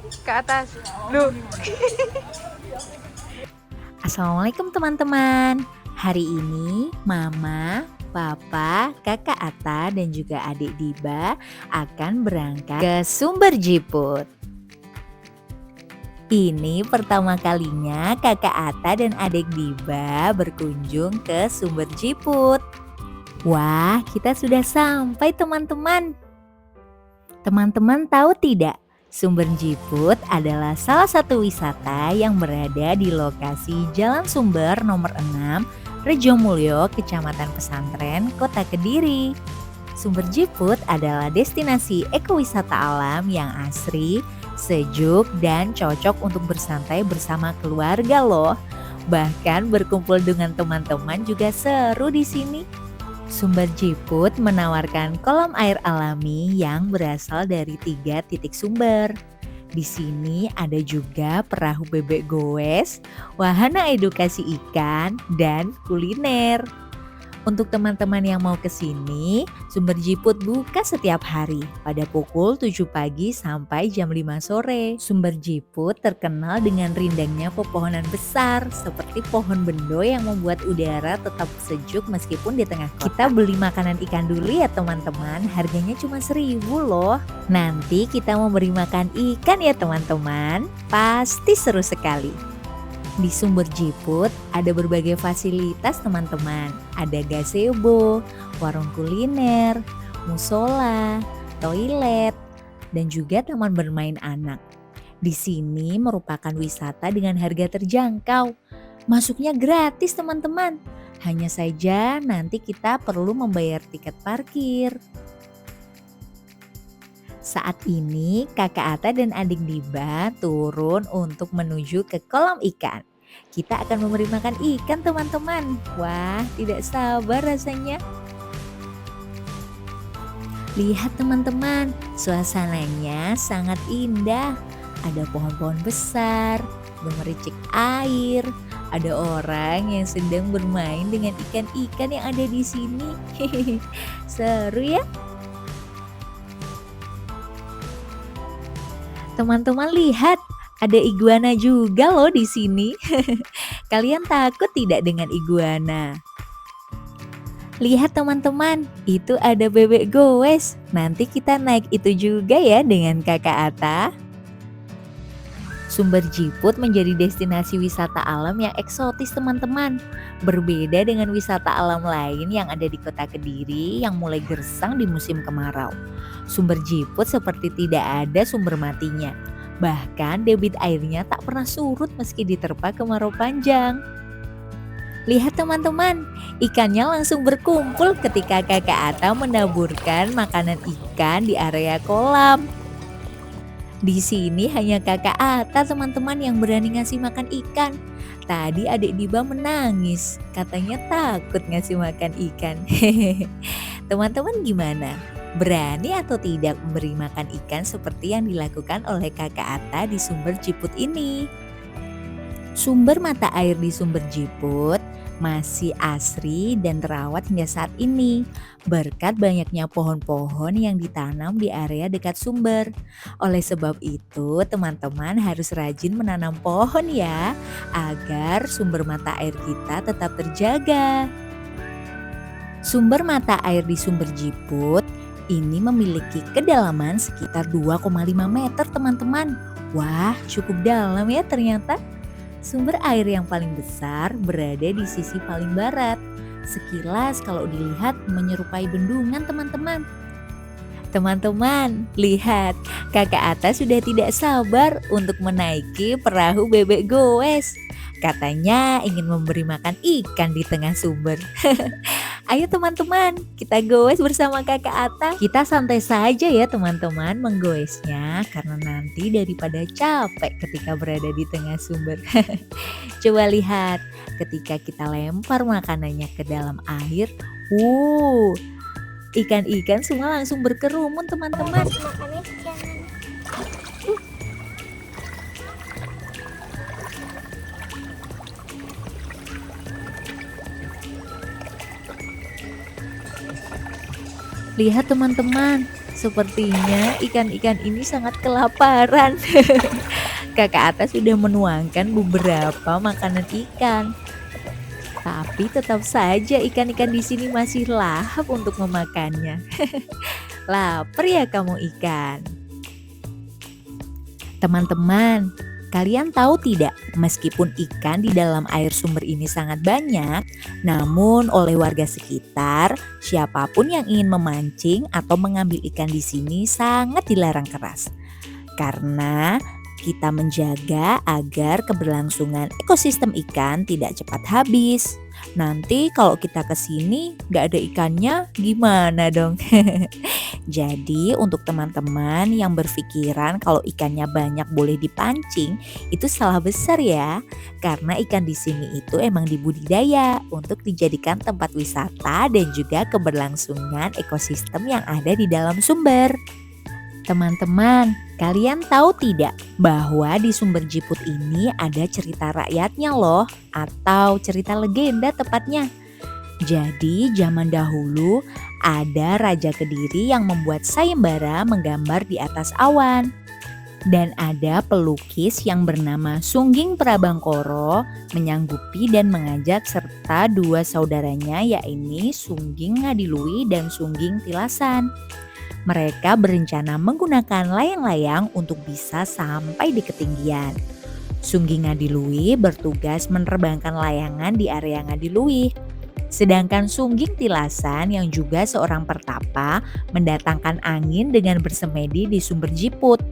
ke atas. Loh. Assalamualaikum teman-teman. Hari ini Mama, Papa, Kakak Ata dan juga adik Diba akan berangkat ke Sumber Jiput. Ini pertama kalinya Kakak Ata dan adik Diba berkunjung ke Sumber Jiput. Wah, kita sudah sampai teman-teman. Teman-teman tahu tidak? Sumber Jiput adalah salah satu wisata yang berada di lokasi Jalan Sumber nomor 6, Rejomulyo, Kecamatan Pesantren, Kota Kediri. Sumber Jiput adalah destinasi ekowisata alam yang asri, sejuk, dan cocok untuk bersantai bersama keluarga loh. Bahkan berkumpul dengan teman-teman juga seru di sini. Sumber Jiput menawarkan kolam air alami yang berasal dari 3 titik sumber. Di sini ada juga perahu bebek goes, wahana edukasi ikan, dan kuliner. Untuk teman-teman yang mau ke sini, Sumber Jiput buka setiap hari pada pukul 7 pagi sampai jam 5 sore. Sumber Jiput terkenal dengan rindangnya pepohonan besar seperti pohon bendo yang membuat udara tetap sejuk meskipun di tengah kota. Kita beli makanan ikan dulu ya teman-teman, harganya cuma 1.000 loh. Nanti kita mau beri makan ikan ya teman-teman, pasti seru sekali. Di Sumber Jiput ada berbagai fasilitas teman-teman. Ada gazebo, warung kuliner, musola, toilet, dan juga taman bermain anak. Di sini merupakan wisata dengan harga terjangkau. Masuknya gratis teman-teman. Hanya saja nanti kita perlu membayar tiket parkir. Saat ini Kakak Ata dan adik Diba turun untuk menuju ke kolam ikan. Kita akan memberi makan ikan teman-teman. Wah, tidak sabar rasanya. Lihat teman-teman, suasananya sangat indah. Ada pohon-pohon besar, gemericik air, ada orang yang sedang bermain dengan ikan-ikan yang ada di sini. Seru ya? Teman-teman lihat, ada iguana juga loh di sini. Kalian takut tidak dengan iguana? Lihat teman-teman, itu ada bebek goes. Nanti kita naik itu juga ya dengan Kakak Ata. Sumber Jiput menjadi destinasi wisata alam yang eksotis teman-teman. Berbeda dengan wisata alam lain yang ada di Kota Kediri yang mulai gersang di musim kemarau. Sumber Jiput seperti tidak ada sumber matinya. Bahkan debit airnya tak pernah surut meski diterpa kemarau panjang. Lihat teman-teman, ikannya langsung berkumpul ketika Kakak Ata menaburkan makanan ikan di area kolam. Di sini hanya Kakak Ata teman-teman yang berani ngasih makan ikan. Tadi adik Diba menangis, katanya takut ngasih makan ikan. Teman-teman gimana? Berani atau tidak memberi makan ikan seperti yang dilakukan oleh Kakak Ata di Sumber Jiput ini? Sumber mata air di Sumber Jiput masih asri dan terawat hingga saat ini berkat banyaknya pohon-pohon yang ditanam di area dekat sumber. Oleh sebab itu, teman-teman harus rajin menanam pohon ya, agar sumber mata air kita tetap terjaga. Sumber mata air di Sumber Jiput ini memiliki kedalaman sekitar 2,5 meter teman-teman. Wah, cukup dalam ya ternyata. Sumber air yang paling besar berada di sisi paling barat. Sekilas kalau dilihat menyerupai bendungan teman-teman. Teman-teman, lihat, Kakak Ata sudah tidak sabar untuk menaiki perahu bebek goes. Katanya ingin memberi makan ikan di tengah sumber. Ayo teman-teman, kita goes bersama Kakak Ata. Kita santai saja ya teman-teman menggoesnya, karena nanti daripada capek ketika berada di tengah sumber. Coba lihat, ketika kita lempar makanannya ke dalam air, ikan-ikan semua langsung berkerumun teman-teman. Lihat teman-teman, Sepertinya ikan-ikan ini sangat kelaparan. Kakak atas sudah menuangkan beberapa makanan ikan, tapi tetap saja ikan-ikan di sini masih lahap untuk memakannya. Lapar ya kamu ikan? Teman-teman, kalian tahu tidak, meskipun ikan di dalam air sumber ini sangat banyak, namun oleh warga sekitar, siapapun yang ingin memancing atau mengambil ikan di sini sangat dilarang keras. Karena kita menjaga agar keberlangsungan ekosistem ikan tidak cepat habis. Nanti kalau kita ke sini nggak ada ikannya, gimana dong? Jadi untuk teman-teman yang berpikiran kalau ikannya banyak boleh dipancing, itu salah besar ya. Karena ikan di sini itu emang dibudidaya untuk dijadikan tempat wisata dan juga keberlangsungan ekosistem yang ada di dalam sumber. Teman-teman, kalian tahu tidak bahwa di sumber Jiput ini ada cerita rakyatnya loh, atau cerita legenda tepatnya. Jadi zaman dahulu ada Raja Kediri yang membuat sayembara menggambar di atas awan. Dan ada pelukis yang bernama Sungging Prabangkoro menyanggupi dan mengajak serta dua saudaranya yaitu Sungging Ngadiluwi dan Sungging Tilasan. Mereka berencana menggunakan layang-layang untuk bisa sampai di ketinggian. Sungging Ngadiluwi bertugas menerbangkan layangan di area Ngadiluwi. Sedangkan Sungging Tilasan yang juga seorang pertapa mendatangkan angin dengan bersemedi di sumber Jiput.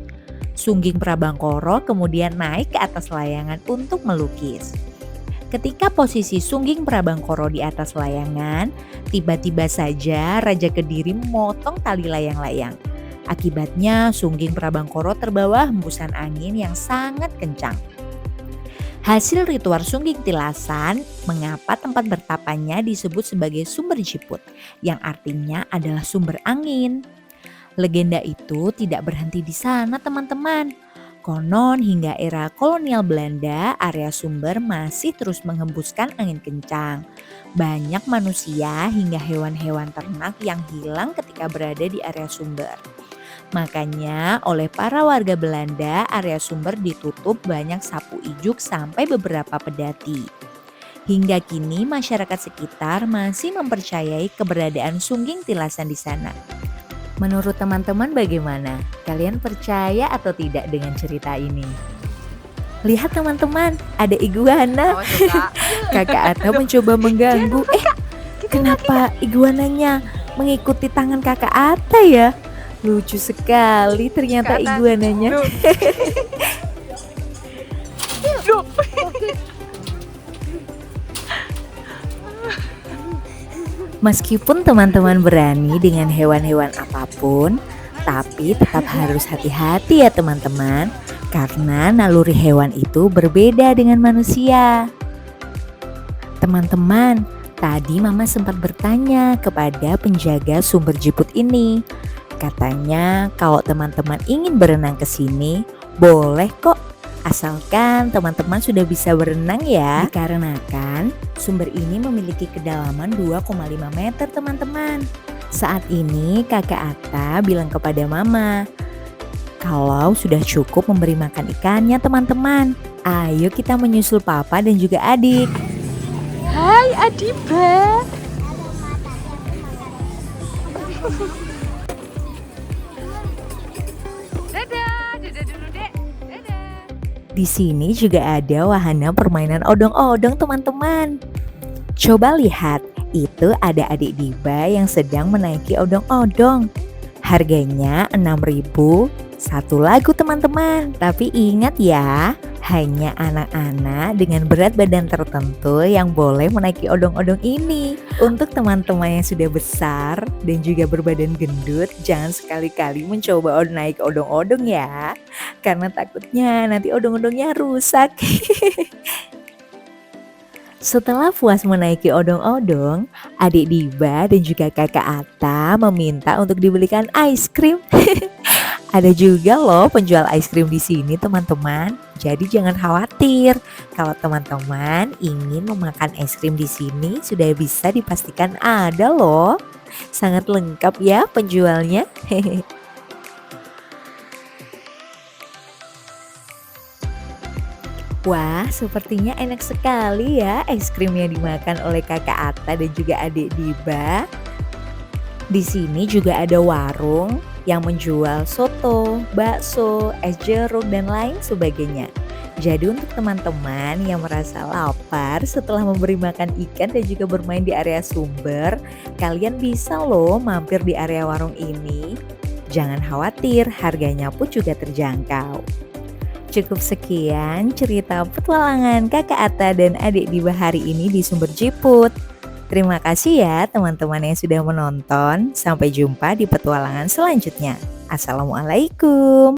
Sungging Prabangkoro kemudian naik ke atas layangan untuk melukis. Ketika posisi Sungging Prabangkoro di atas layangan, tiba-tiba saja Raja Kediri memotong tali layang-layang. Akibatnya Sungging Prabangkoro terbawa hembusan angin yang sangat kencang. Hasil ritual Sungging Tilasan mengapa tempat bertapanya disebut sebagai sumber Jiput, yang artinya adalah sumber angin. Legenda itu tidak berhenti di sana teman-teman. Konon hingga era kolonial Belanda, area sumber masih terus menghembuskan angin kencang. Banyak manusia hingga hewan-hewan ternak yang hilang ketika berada di area sumber. Makanya oleh para warga Belanda, area sumber ditutup banyak sapu ijuk sampai beberapa pedati. Hingga kini masyarakat sekitar masih mempercayai keberadaan Sungging Tilasan di sana. Menurut teman-teman bagaimana? Kalian percaya atau tidak dengan cerita ini? Lihat teman-teman, ada iguana. Kakak Atta mencoba mengganggu. Kenapa iguananya mengikuti tangan kakak Atta ya? Lucu sekali ternyata iguananya. Meskipun teman-teman berani dengan hewan-hewan apapun, tapi tetap harus hati-hati ya teman-teman, karena naluri hewan itu berbeda dengan manusia. Teman-teman, tadi Mama sempat bertanya kepada penjaga sumber Jiput ini. Katanya kalau teman-teman ingin berenang ke sini, boleh kok. Asalkan teman-teman sudah bisa berenang ya. Dikarenakan sumber ini memiliki kedalaman 2,5 meter teman-teman. Saat ini kakak Atta bilang kepada Mama, kalau sudah cukup memberi makan ikannya teman-teman, ayo kita menyusul Papa dan juga adik. Hai Adiba. Dadah, dadah dulu dek. Di sini juga ada wahana permainan odong-odong teman-teman. Coba lihat, itu ada adik Diba yang sedang menaiki odong-odong. Harganya 6.000 satu lagu teman-teman. Tapi ingat ya, hanya anak-anak dengan berat badan tertentu yang boleh menaiki odong-odong ini. Untuk teman-teman yang sudah besar dan juga berbadan gendut, jangan sekali-kali mencoba naik odong-odong ya. Karena takutnya nanti odong-odongnya rusak. Setelah puas menaiki odong-odong, adik Diba dan juga kakak Atta meminta untuk dibelikan es krim. Ada juga loh penjual es krim di sini teman-teman. Jadi jangan khawatir. Kalau teman-teman ingin memakan es krim di sini sudah bisa dipastikan ada loh. Sangat lengkap ya penjualnya. Wah, sepertinya enak sekali ya es krim yang dimakan oleh Kakak Atta dan juga adik Diba. Di sini juga ada warung yang menjual soto, bakso, es jeruk dan lain sebagainya. Jadi untuk teman-teman yang merasa lapar setelah memberi makan ikan dan juga bermain di area sumber, kalian bisa loh mampir di area warung ini. Jangan khawatir, harganya pun juga terjangkau. Cukup sekian cerita petualangan Kakak Atta dan adik Diba hari ini di Sumber Jiput. Terima kasih ya teman-teman yang sudah menonton. Sampai jumpa di petualangan selanjutnya. Assalamualaikum.